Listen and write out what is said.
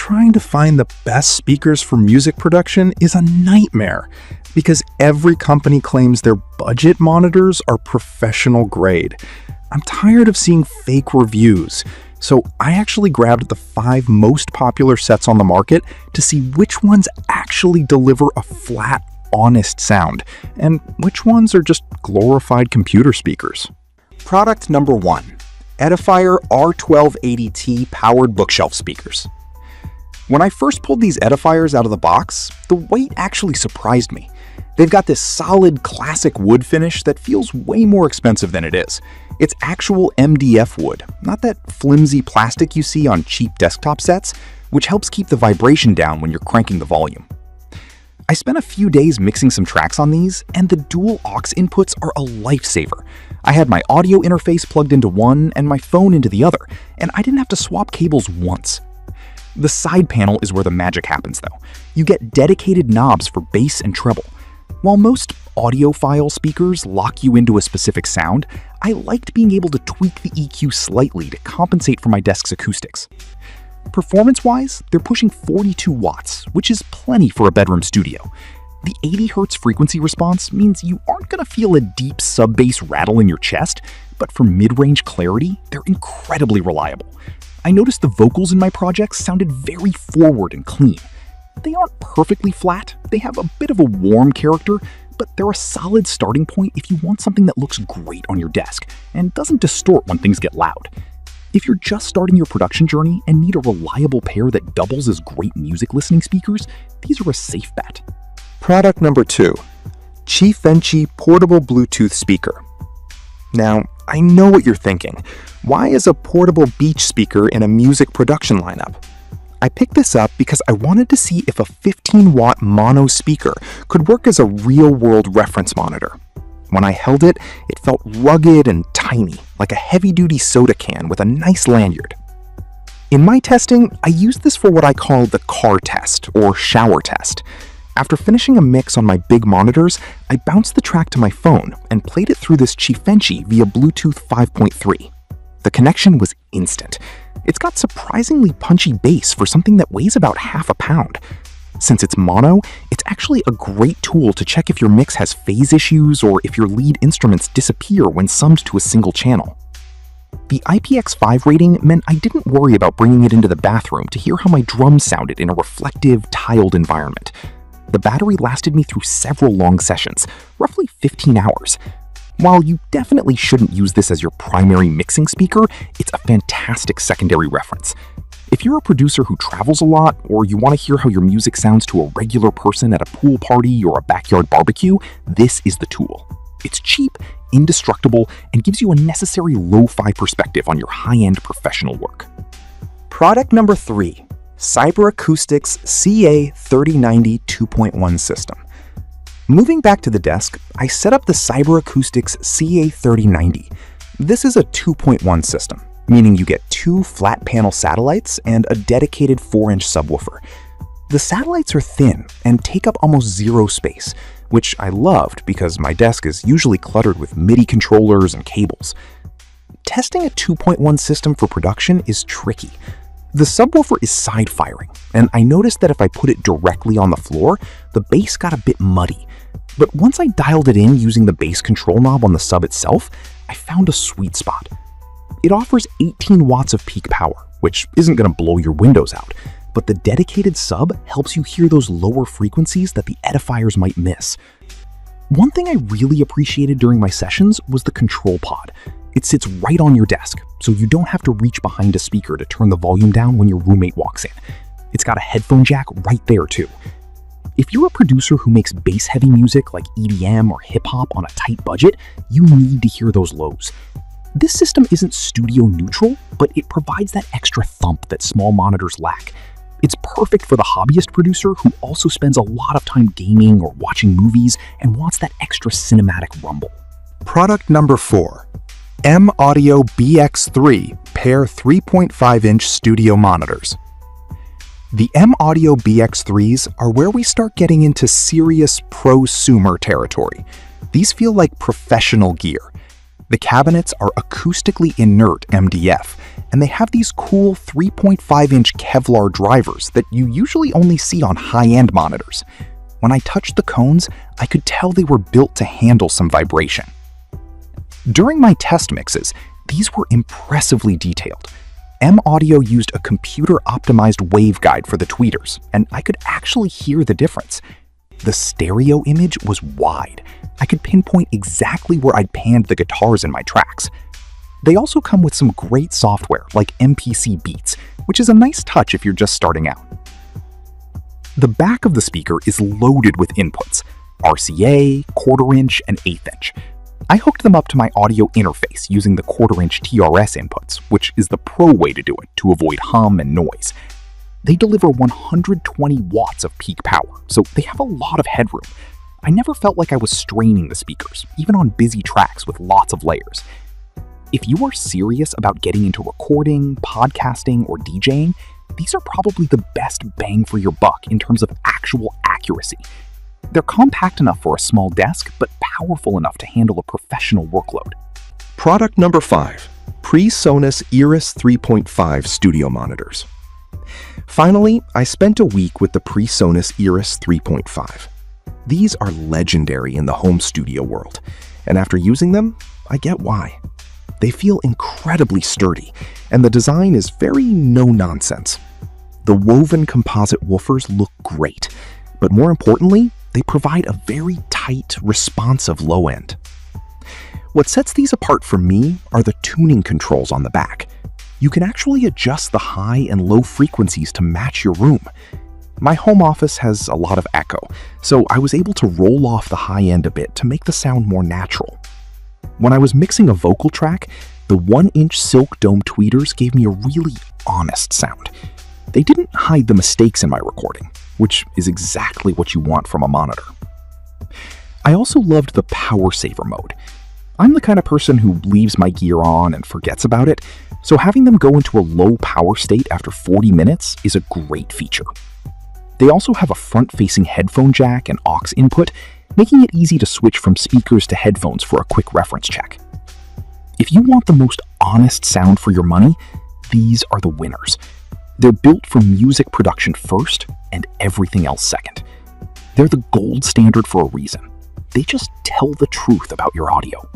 trying to find the best speakers for music production is a nightmare because every company claims their budget monitors are professional grade. I'm tired of seeing fake reviews, so I actually grabbed the 5 most popular sets on the market to see which ones actually deliver a flat, honest sound, and which ones are just glorified computer speakers. Product number 1. Edifier R1280T powered bookshelf speakers. When I first pulled these Edifiers out of the box, the weight actually surprised me. They've got this solid, classic wood finish that feels way more expensive than it is. It's actual MDF wood, not that flimsy plastic you see on cheap desktop sets, which helps keep the vibration down when you're cranking the volume. I spent a few days mixing some tracks on these, and the dual aux inputs are a lifesaver. I had my audio interface plugged into one and my phone into the other, and I didn't have to swap cables once. The side panel is where the magic happens, though. You get dedicated knobs for bass and treble. While most audiophile speakers lock you into a specific sound, I liked being able to tweak the EQ slightly to compensate for my desk's acoustics. Performance-wise, they're pushing 42 watts, which is plenty for a bedroom studio. The 80 Hz frequency response means you aren't going to feel a deep sub-bass rattle in your chest, but for mid-range clarity, they're incredibly reliable. I noticed the vocals in my projects sounded very forward and clean. They aren't perfectly flat, they have a bit of a warm character, but they're a solid starting point if you want something that looks great on your desk and doesn't distort when things get loud. If you're just starting your production journey and need a reliable pair that doubles as great music listening speakers, these are a safe bet. Product number 2. CHIFENCHY portable Bluetooth speaker. Now, I know what you're thinking. Why is a portable beach speaker in a music production lineup? I picked this up because I wanted to see if a 15-watt mono speaker could work as a real-world reference monitor. When I held it, it felt rugged and tiny, like a heavy-duty soda can with a nice lanyard. In my testing, I used this for what I call the car test, or shower test. After finishing a mix on my big monitors, I bounced the track to my phone and played it through this CHIFENCHY via Bluetooth 5.3. The connection was instant. It's got surprisingly punchy bass for something that weighs about half a pound. Since it's mono, it's actually a great tool to check if your mix has phase issues or if your lead instruments disappear when summed to a single channel. The IPX5 rating meant I didn't worry about bringing it into the bathroom to hear how my drums sounded in a reflective, tiled environment. The battery lasted me through several long sessions, roughly 15 hours. While you definitely shouldn't use this as your primary mixing speaker, it's a fantastic secondary reference. If you're a producer who travels a lot, or you want to hear how your music sounds to a regular person at a pool party or a backyard barbecue, this is the tool. It's cheap, indestructible, and gives you a necessary lo-fi perspective on your high-end professional work. Product number 3. Acoustics CA3090 2.1 system. Moving back to the desk, I set up the Acoustics CA3090. This is a 2.1 system, meaning you get 2 flat panel satellites and a dedicated 4-inch subwoofer. The satellites are thin and take up almost zero space, which I loved because my desk is usually cluttered with MIDI controllers and cables. Testing a 2.1 system for production is tricky. The subwoofer is side-firing, and I noticed that if I put it directly on the floor, the bass got a bit muddy. But once I dialed it in using the bass control knob on the sub itself, I found a sweet spot. It offers 18 watts of peak power, which isn't going to blow your windows out, but the dedicated sub helps you hear those lower frequencies that the Edifiers might miss. One thing I really appreciated during my sessions was the control pod. It sits right on your desk, so you don't have to reach behind a speaker to turn the volume down when your roommate walks in. It's got a headphone jack right there too. If you're a producer who makes bass-heavy music like EDM or hip-hop on a tight budget, you need to hear those lows. This system isn't studio neutral, but it provides that extra thump that small monitors lack. It's perfect for the hobbyist producer who also spends a lot of time gaming or watching movies and wants that extra cinematic rumble. Product number 4. M-Audio BX3 pair 3.5-inch studio monitors. The M-Audio BX3s are where we start getting into serious prosumer territory. These feel like professional gear. The cabinets are acoustically inert MDF, and they have these cool 3.5-inch Kevlar drivers that you usually only see on high-end monitors. When I touched the cones, I could tell they were built to handle some vibration. During my test mixes, these were impressively detailed. M-Audio used a computer-optimized waveguide for the tweeters, and I could actually hear the difference. The stereo image was wide. I could pinpoint exactly where I'd panned the guitars in my tracks. They also come with some great software like MPC Beats, which is a nice touch if you're just starting out. The back of the speaker is loaded with inputs: RCA, 1/4 inch, and 1/8 inch. I hooked them up to my audio interface using the 1/4 inch TRS inputs, which is the pro way to do it to avoid hum and noise. They deliver 120 watts of peak power, so they have a lot of headroom. I never felt like I was straining the speakers, even on busy tracks with lots of layers. If you are serious about getting into recording, podcasting, or DJing, these are probably the best bang for your buck in terms of actual accuracy. They're compact enough for a small desk, but powerful enough to handle a professional workload. Product number 5, PreSonus Eris 3.5 studio monitors. Finally, I spent a week with the PreSonus Eris 3.5. These are legendary in the home studio world, and after using them, I get why. They feel incredibly sturdy, and the design is very no-nonsense. The woven composite woofers look great, but more importantly, they provide a very tight, responsive low end. What sets these apart for me are the tuning controls on the back. You can actually adjust the high and low frequencies to match your room. My home office has a lot of echo, so I was able to roll off the high end a bit to make the sound more natural. When I was mixing a vocal track, the 1-inch silk dome tweeters gave me a really honest sound. They didn't hide the mistakes in my recording, which is exactly what you want from a monitor. I also loved the power saver mode. I'm the kind of person who leaves my gear on and forgets about it, so having them go into a low power state after 40 minutes is a great feature. They also have a front-facing headphone jack and aux input, making it easy to switch from speakers to headphones for a quick reference check. If you want the most honest sound for your money, these are the winners. They're built for music production first and everything else second. They're the gold standard for a reason. They just tell the truth about your audio.